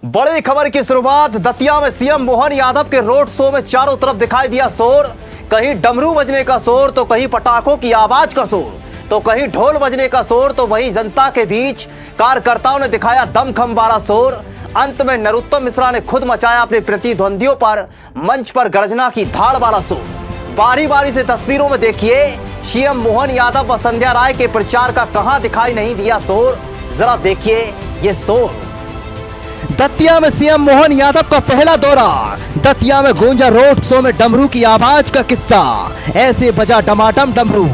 बड़ी खबर की शुरुआत दतिया में सीएम मोहन यादव के रोड शो में चारों तरफ दिखाई दिया शोर। कहीं डमरू बजने का शोर तो कहीं पटाखों की आवाज का शोर तो कहीं ढोल बजने का शोर तो वहीं जनता के बीच कार्यकर्ताओं ने दिखाया दमखम वाला शोर। अंत में नरोत्तम मिश्रा ने खुद मचाया अपने प्रतिद्वंदियों पर मंच पर गर्जना की धाड़ वाला शोर। बारी बारी से तस्वीरों में देखिए सीएम मोहन यादव व संध्या राय के प्रचार का कहां दिखाई नहीं दिया शोर। जरा देखिए ये शोर। दतिया में सीएम मोहन यादव का पहला दौरा। दतिया में गूंजा रोड शो में डमरू की आवाज का किस्सा। ऐसे बजा डमाडम डमरू।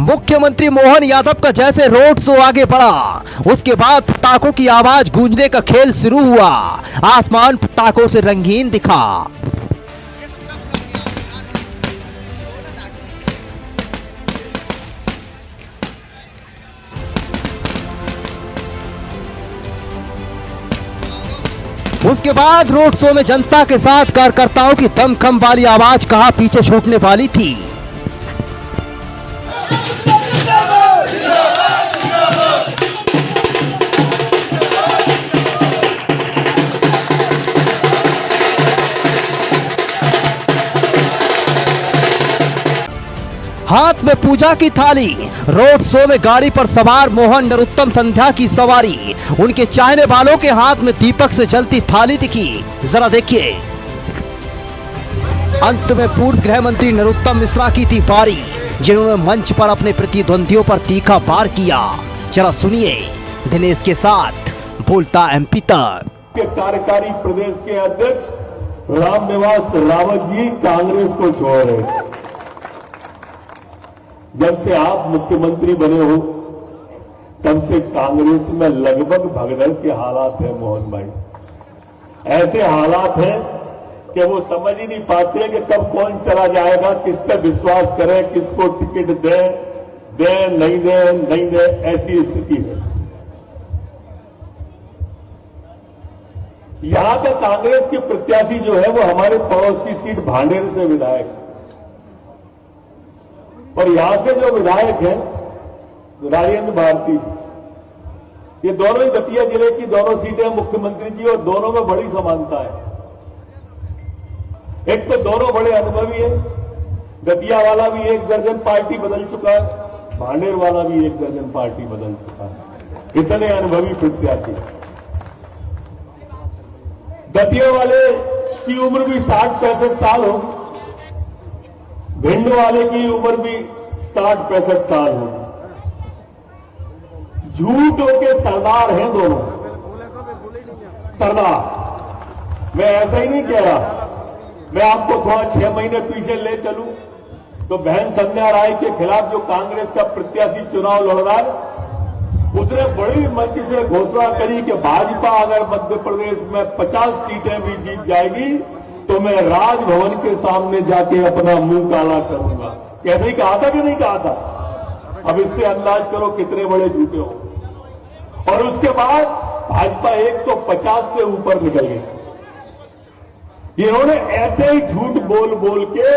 मुख्यमंत्री मोहन यादव का जैसे रोड शो आगे बढ़ा उसके बाद पटाखों की आवाज गूंजने का खेल शुरू हुआ। आसमान पटाखों से रंगीन दिखा। उसके बाद रोड शो में जनता के साथ कार्यकर्ताओं की दमखम वाली आवाज कहां पीछे छूटने वाली थी। हाथ में पूजा की थाली। रोड शो में गाड़ी पर सवार मोहन नरोत्तम संध्या की सवारी। उनके चाहने वालों के हाथ में दीपक से जलती थाली दिखी। जरा देखिए। अंत में पूर्व गृह मंत्री नरोत्तम मिश्रा की थी बारी जिन्होंने मंच पर अपने प्रतिद्वंदियों पर तीखा वार किया। जरा सुनिए दिनेश के साथ बोलता एमपी तक। कार्यकारी प्रदेश के अध्यक्ष रामनिवास रावत जी कांग्रेस को छोड़ रहे। जब से आप मुख्यमंत्री बने हो तब से कांग्रेस में लगभग भगदड़ के हालात है मोहन भाई। ऐसे हालात हैं कि वो समझ ही नहीं पाते कि कब कौन चला जाएगा, किस पे विश्वास करें, किसको टिकट दें नहीं दे, ऐसी स्थिति है। यहां का कांग्रेस के प्रत्याशी जो है वो हमारे पड़ोस की सीट भांडेर से विधायक है और यहां से जो विधायक हैं राजेंद्र भारती जी, ये दोनों ही दतिया जिले की दोनों सीटें मुख्यमंत्री जी और दोनों में बड़ी समानता है। एक तो दोनों बड़े अनुभवी हैं। दतिया वाला भी 1 दर्जन पार्टी बदल चुका है, भांडेर वाला भी 1 दर्जन पार्टी बदल चुका है। इतने अनुभवी प्रत्याशी। दतिया वाले की उम्र भी 60-65 साल हो, भिंड वाले की उम्र भी 60-65 साल हो। झूठों के सरदार हैं दोनों। सरदार मैं ऐसा ही नहीं कह रहा। मैं आपको थोड़ा 6 महीने पीछे ले चलूं तो बहन संध्या राय के खिलाफ जो कांग्रेस का प्रत्याशी चुनाव लड़ रहा है उसने बड़ी मंच से घोषणा करी कि भाजपा अगर मध्य प्रदेश में 50 सीटें भी जीत जाएगी तो मैं राजभवन के सामने जाके अपना मुंह काला करूंगा। कैसे ही कहा था कि नहीं कहा था? अब इससे अंदाज करो कितने बड़े झूठे हो। और उसके बाद भाजपा 150 से ऊपर निकल गई। इन्होंने ऐसे ही झूठ बोल बोल के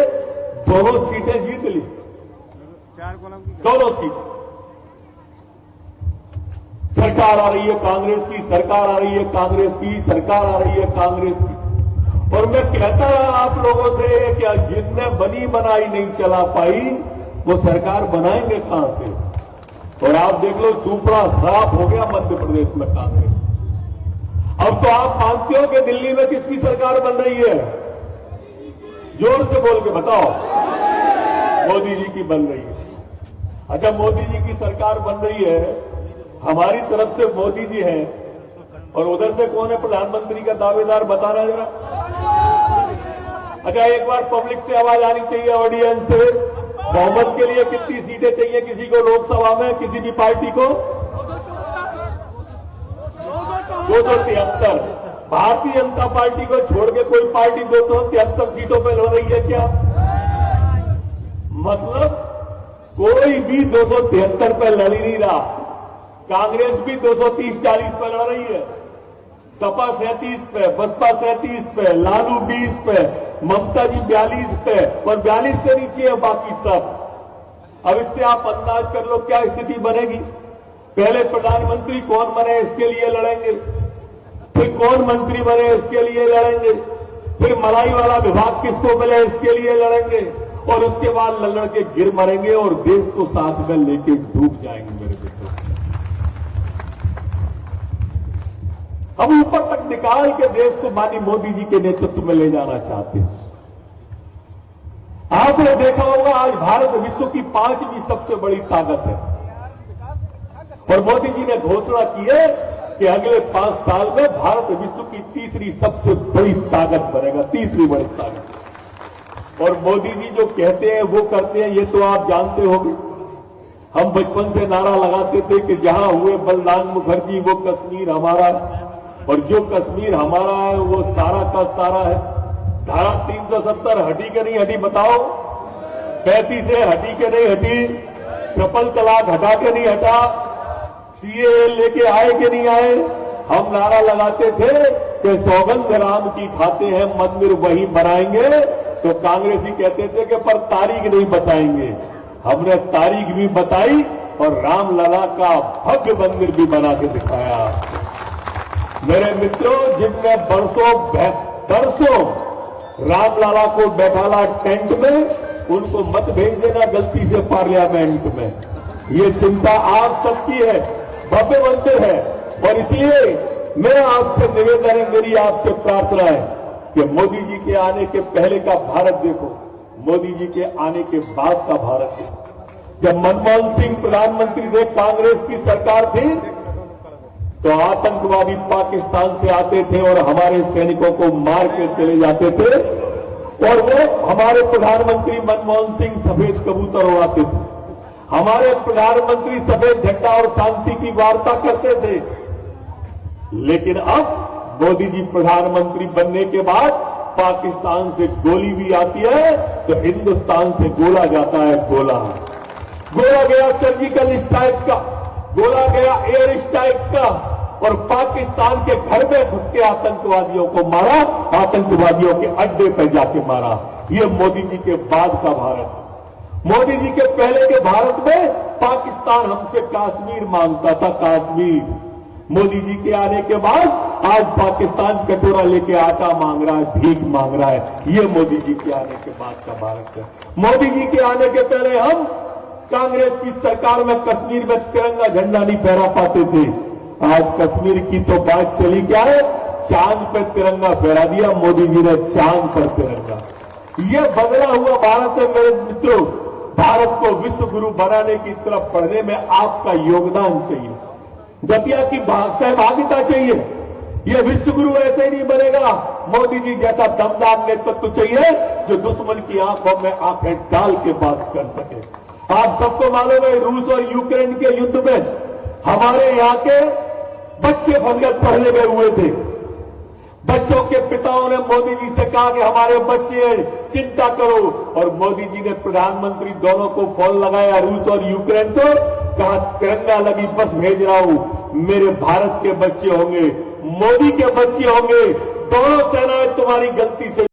दोनों सीटें जीत ली। दोनों सीटें। सरकार आ रही है कांग्रेस की, सरकार आ रही है कांग्रेस की, सरकार आ रही है कांग्रेस की। और मैं कहता रहा आप लोगों से कि जिनने बनी बनाई नहीं चला पाई वो सरकार बनाएंगे कहां से। और आप देख लो सुपड़ा साफ हो गया मध्य प्रदेश में कांग्रेस। अब तो आप मानते हो कि दिल्ली में किसकी सरकार बन रही है? जोर से बोल के बताओ। मोदी जी की बन रही है। अच्छा, मोदी जी की सरकार बन रही है। हमारी तरफ से मोदी जी हैं और उधर से कौन है प्रधानमंत्री का दावेदार? बताना जरा। अच्छा, एक बार पब्लिक से आवाज आनी चाहिए, ऑडियंस से। बहुमत के लिए कितनी सीटें चाहिए किसी को लोकसभा में, किसी भी पार्टी को? 273। भारतीय जनता पार्टी को छोड़ के कोई पार्टी 273 सीटों पर लड़ रही है क्या? मतलब कोई भी 273 पे लड़ ही नहीं रहा। कांग्रेस भी 230-40 पर लड़ रही है, सपा 37 पे, बसपा 37 पे, लालू 20 पे, ममता जी 42 पे और 42 से नीचे है बाकी सब। अब इससे आप अंदाज कर लो क्या स्थिति बनेगी। पहले प्रधानमंत्री कौन बने इसके लिए लड़ेंगे, फिर कौन मंत्री बने इसके लिए लड़ेंगे, फिर मलाई वाला विभाग किसको मिले इसके लिए लड़ेंगे और उसके बाद लड़ के गिर मरेंगे और देश को साथ में लेके डूब जाएंगे। मेरे मित्रों, हम ऊपर तक निकाल के देश को माननीय मोदी जी के नेतृत्व में ले जाना चाहते हैं। आपने देखा होगा आज भारत विश्व की 5वीं सबसे बड़ी ताकत है और मोदी जी ने घोषणा की है कि अगले 5 साल में भारत विश्व की 3री सबसे बड़ी ताकत बनेगा, 3री बड़ी ताकत। और मोदी जी जो कहते हैं वो करते हैं, ये तो आप जानते होंगे। हम बचपन से नारा लगाते थे कि जहां हुए बलराम मुखर्जी वो कश्मीर हमारा है और जो कश्मीर हमारा है वो सारा का सारा है। धारा 370 हटी के नहीं हटी बताओ, 35 से हटी के नहीं हटी, ट्रिपल तलाक हटा के नहीं हटा, सीएए लेके आए कि नहीं आए। हम नारा लगाते थे कि सौगंध राम की खाते हैं मंदिर वही बनाएंगे, तो कांग्रेसी कहते थे कि पर तारीख नहीं बताएंगे। हमने तारीख भी बताई और रामलला का भव्य मंदिर भी बना के दिखाया। मेरे मित्रों, जिनने बरसों रामलला को बैठाला टेंट में, उनको मत भेज देना गलती से पार्लियामेंट में। ये चिंता आप सबकी है, भव्य मंदिर है और इसलिए मेरा आपसे निवेदन है, मेरी आपसे प्रार्थना है कि मोदी जी के आने के पहले का भारत देखो, मोदी जी के आने के बाद का भारत देखो। जब मनमोहन सिंह प्रधानमंत्री थे, कांग्रेस की सरकार थी, तो आतंकवादी पाकिस्तान से आते थे और हमारे सैनिकों को मार के चले जाते थे और वो हमारे प्रधानमंत्री मनमोहन सिंह सफेद कबूतर उड़ाते थे। हमारे प्रधानमंत्री सफेद झंडा और शांति की वार्ता करते थे। लेकिन अब मोदी जी प्रधानमंत्री बनने के बाद पाकिस्तान से गोली भी आती है तो हिंदुस्तान से गोला जाता है। गोला गया सर्जिकल स्ट्राइक का, गोला गया एयर स्ट्राइक का और पाकिस्तान के घर में घुस के आतंकवादियों को मारा, आतंकवादियों के अड्डे पर जाके मारा। ये मोदी जी के बाद का भारत है। मोदी जी के पहले के भारत में पाकिस्तान हमसे कश्मीर मांगता था, कश्मीर। मोदी जी के आने के बाद आज पाकिस्तान कटोरा लेके आटा मांग रहा है, भीख मांग रहा है। ये मोदी जी के आने के बाद का भारत है। मोदी जी के आने के पहले हम कांग्रेस की सरकार में कश्मीर में तिरंगा झंडा नहीं फहरा पाते थे। आज कश्मीर की तो बात चली क्या है, चांद पे तिरंगा फहरा दिया मोदी जी ने, चांद पर तिरंगा। ये बदला हुआ भारत है मेरे मित्रों। भारत को विश्व गुरु बनाने की तरफ बढ़ने में आपका योगदान चाहिए, दतिया की सहभागिता चाहिए। ये विश्व गुरु ऐसे ही नहीं बनेगा। मोदी जी जैसा दमदार नेतृत्व चाहिए जो दुश्मन की आंखों में आंखें डाल के बात कर सके। आप सबको मालूम है रूस और यूक्रेन के युद्ध में हमारे यहां के बच्चे फंस गए, पढ़ने गए हुए थे। बच्चों के पिताओं ने मोदी जी से कहा कि हमारे बच्चे हैं, चिंता करो। और मोदी जी ने प्रधानमंत्री दोनों को फोन लगाया, रूस और यूक्रेन को, कहा तिरंगा लगी बस भेज रहा हूं, मेरे भारत के बच्चे होंगे, मोदी के बच्चे होंगे। दोनों सेनाएं तुम्हारी गलती से